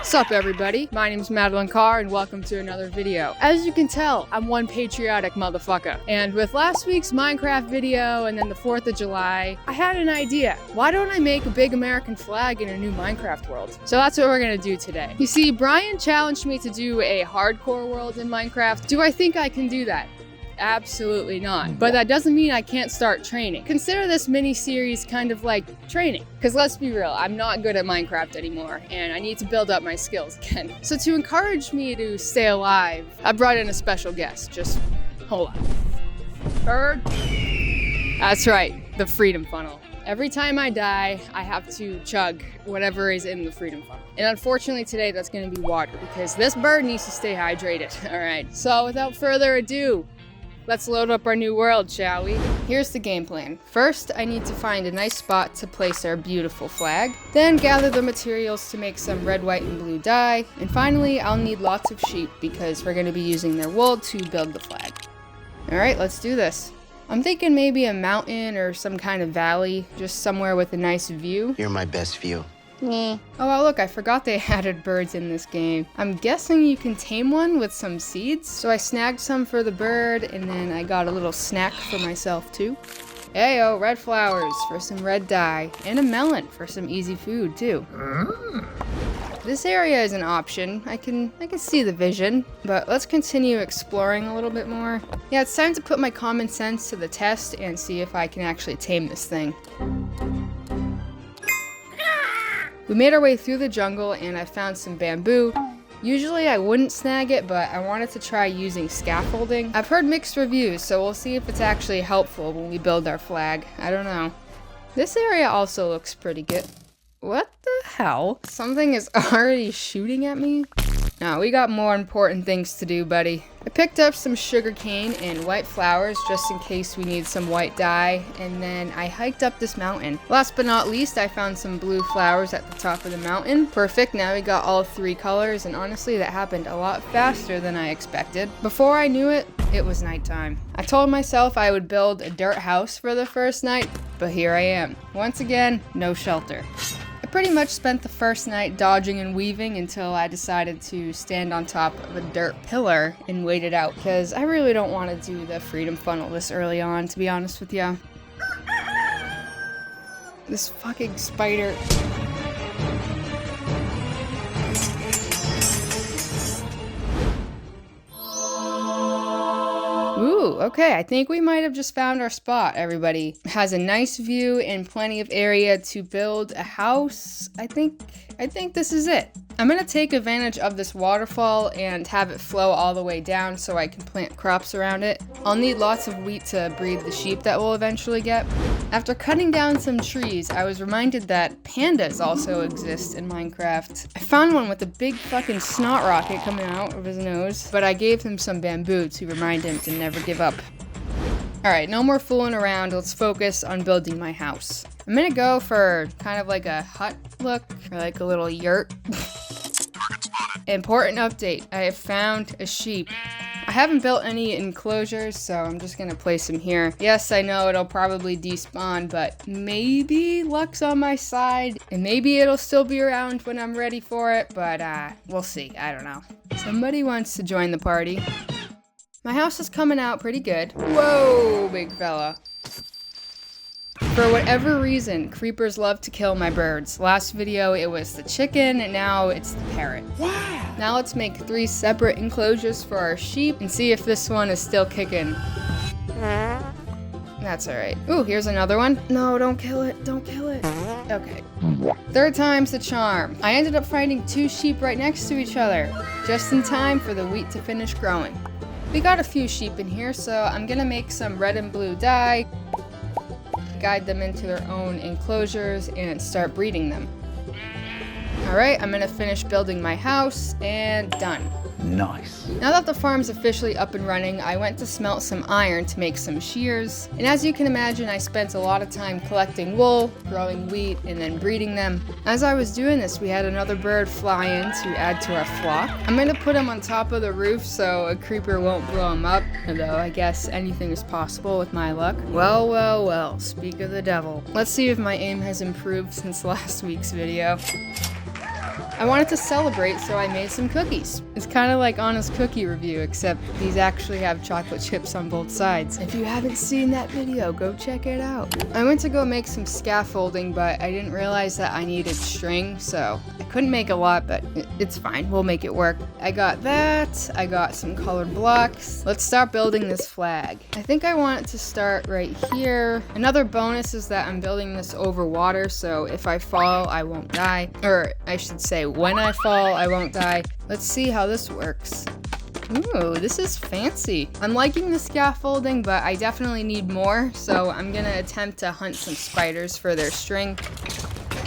Sup everybody, my name is Madalyn and welcome to another video. As you can tell, I'm one patriotic motherfucker. And with last week's Minecraft video and then the 4th of July, I had an idea. Why don't I make a big American flag in a new Minecraft world? So that's what we're gonna do today. You see, Brian challenged me to do a hardcore world in Minecraft. Do I think I can do that? Absolutely not. But that doesn't mean I can't start training. Consider this mini-series kind of like training. Because let's be real, I'm not good at Minecraft anymore, and I need to build up my skills again. So to encourage me to stay alive, I brought in a special guest. Just hold on. Bird. That's right, the freedom funnel. Every time I die, I have to chug whatever is in the freedom funnel. And unfortunately today, that's gonna be water, because this bird needs to stay hydrated. All right, so without further ado, let's load up our new world, shall we? Here's the game plan. First, I need to find a nice spot to place our beautiful flag. Then gather the materials to make some red, white, and blue dye. And finally, I'll need lots of sheep because we're gonna be using their wool to build the flag. All right, let's do this. I'm thinking maybe a mountain or some kind of valley, just somewhere with a nice view. You're my best view. Oh, well, look, I forgot they added birds in this game. I'm guessing you can tame one with some seeds. So I snagged some for the bird, and then I got a little snack for myself, too. Heyo, red flowers for some red dye, and a melon for some easy food, too. This area is an option. I can see the vision, but let's continue exploring a little bit more. Yeah, it's time to put my common sense to the test and see if I can actually tame this thing. We made our way through the jungle and I found some bamboo. Usually I wouldn't snag it, but I wanted to try using scaffolding. I've heard mixed reviews, so we'll see if it's actually helpful when we build our flag. I don't know. This area also looks pretty good. What the hell? Something is already shooting at me? No, we got more important things to do, buddy. I picked up some sugarcane and white flowers just in case we need some white dye, and then I hiked up this mountain. Last but not least, I found some blue flowers at the top of the mountain. Perfect, now we got all 3 colors, and honestly, that happened a lot faster than I expected. Before I knew it, it was nighttime. I told myself I would build a dirt house for the first night, but here I am. Once again, no shelter. I pretty much spent the first night dodging and weaving until I decided to stand on top of a dirt pillar and wait it out, because I really don't want to do the freedom funnel this early on, to be honest with you. This fucking spider. Ooh, okay, I think we might have just found our spot, everybody. It has a nice view and plenty of area to build a house. I think this is it. I'm gonna take advantage of this waterfall and have it flow all the way down so I can plant crops around it. I'll need lots of wheat to breed the sheep that we'll eventually get. After cutting down some trees, I was reminded that pandas also exist in Minecraft. I found one with a big fucking snot rocket coming out of his nose, but I gave him some bamboo to remind him to never give up. Alright, no more fooling around, let's focus on building my house. I'm gonna go for kind of like a hut look, or like a little yurt. Important update, I have found a sheep. I haven't built any enclosures, so I'm just gonna place them here. Yes, I know it'll probably despawn, but maybe luck's on my side, and maybe it'll still be around when I'm ready for it, but we'll see, I don't know. Somebody wants to join the party. My house is coming out pretty good. Whoa, big fella. For whatever reason, creepers love to kill my birds. Last video, it was the chicken, and now it's the parrot. Wow. Now let's make 3 separate enclosures for our sheep and see if this one is still kicking. That's alright. Ooh, here's another one. No, don't kill it. Don't kill it. Okay. 3rd time's the charm. I ended up finding 2 sheep right next to each other, just in time for the wheat to finish growing. We got a few sheep in here, so I'm gonna make some red and blue dye, guide them into their own enclosures, and start breeding them. Alright, I'm gonna finish building my house, and done. Nice. Now that the farm's officially up and running, I went to smelt some iron to make some shears. And as you can imagine, I spent a lot of time collecting wool, growing wheat, and then breeding them. As I was doing this, we had another bird fly in to add to our flock. I'm gonna put him on top of the roof so a creeper won't blow him up, although I guess anything is possible with my luck. Well, well, well, speak of the devil. Let's see if my aim has improved since last week's video. I wanted to celebrate, so I made some cookies. It's kind of like Anna's cookie review, except these actually have chocolate chips on both sides. If you haven't seen that video, go check it out. I went to go make some scaffolding, but I didn't realize that I needed string, so I couldn't make a lot, but it's fine. We'll make it work. I got that. I got some colored blocks. Let's start building this flag. I think I want it to start right here. Another bonus is that I'm building this over water, so if I fall, I won't die. Or I should say, when I fall, I won't die. Let's see how this works. Ooh, this is fancy. I'm liking the scaffolding, but I definitely need more, so I'm gonna attempt to hunt some spiders for their string.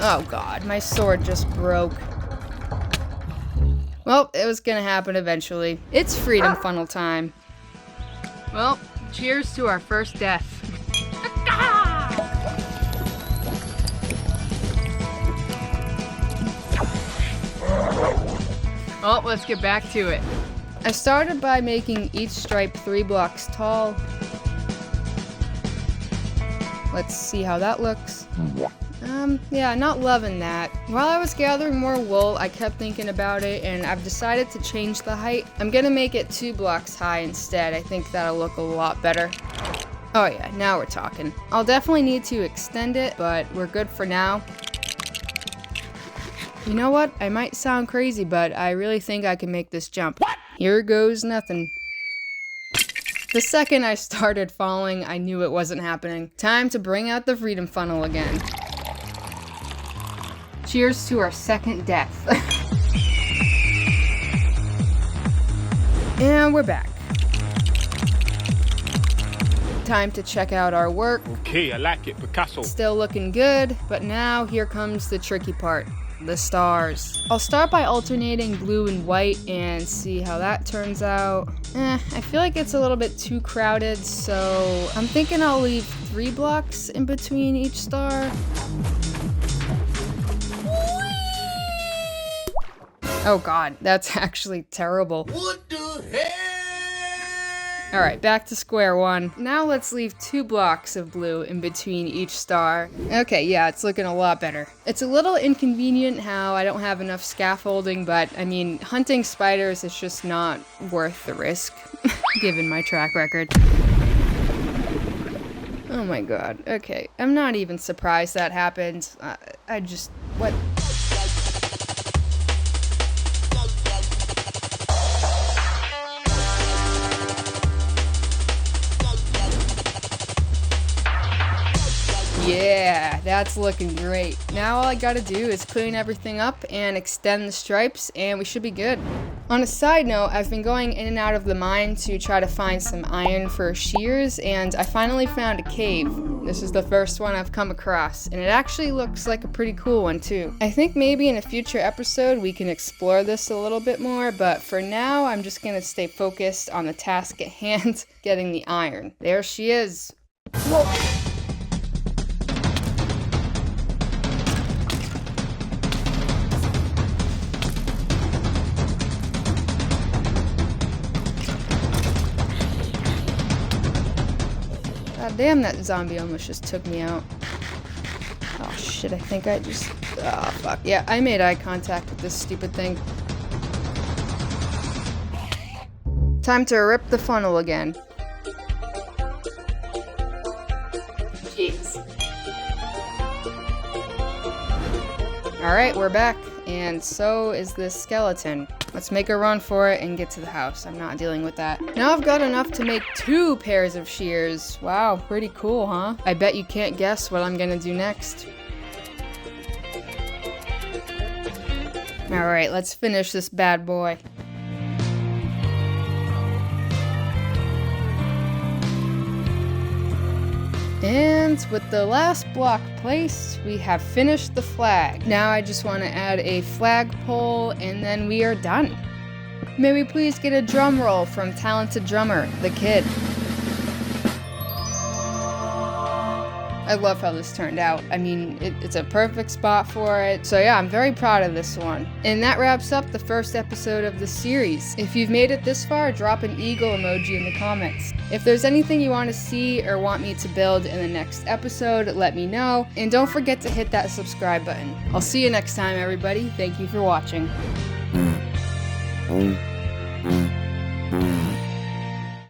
Oh god, my sword just broke. Well, it was gonna happen eventually. It's freedom funnel time. Well, cheers to our first death. Well, let's get back to it. I started by making each stripe 3 blocks tall. Let's see how that looks. Yeah, not loving that. While I was gathering more wool, I kept thinking about it, and I've decided to change the height. I'm gonna make it 2 blocks high instead. I think that'll look a lot better. Oh yeah, now we're talking. I'll definitely need to extend it, but we're good for now. You know what? I might sound crazy, but I really think I can make this jump. What? Here goes nothing. The second I started falling, I knew it wasn't happening. Time to bring out the freedom funnel again. Cheers to our second death. And we're back. Time to check out our work. Okay, I like it, Picasso. Still looking good, but now here comes the tricky part. The stars. I'll start by alternating blue and white and see how that turns out. I feel like it's a little bit too crowded, so I'm thinking I'll leave 3 blocks in between each star. Oh god, that's actually terrible. What the hell? Alright, back to square one. Now let's leave 2 blocks of blue in between each star. Okay, yeah, it's looking a lot better. It's a little inconvenient how I don't have enough scaffolding, but I mean, hunting spiders is just not worth the risk, given my track record. Oh my god, okay. I'm not even surprised that happened. What? Yeah, that's looking great. Now all I gotta do is clean everything up and extend the stripes, and we should be good. On a side note, I've been going in and out of the mine to try to find some iron for shears, and I finally found a cave. This is the first one I've come across, and it actually looks like a pretty cool one too. I think maybe in a future episode we can explore this a little bit more, but for now I'm just gonna stay focused on the task at hand, getting the iron. There she is. Whoa. God damn, that zombie almost just took me out. Oh shit, I think I just... Oh fuck. Yeah, I made eye contact with this stupid thing. Time to rip the funnel again. Jeez. Alright, we're back. And so is this skeleton. Let's make a run for it and get to the house. I'm not dealing with that. Now I've got enough to make 2 pairs of shears. Wow, pretty cool, huh? I bet you can't guess what I'm gonna do next. Alright, let's finish this bad boy. And with the last block placed, we have finished the flag. Now I just want to add a flagpole and then we are done. May we please get a drum roll from talented drummer, the kid. I love how this turned out. I mean, it's a perfect spot for it. So yeah, I'm very proud of this one. And that wraps up the first episode of the series. If you've made it this far, drop an eagle emoji in the comments. If there's anything you want to see or want me to build in the next episode, let me know. And don't forget to hit that subscribe button. I'll see you next time, everybody. Thank you for watching.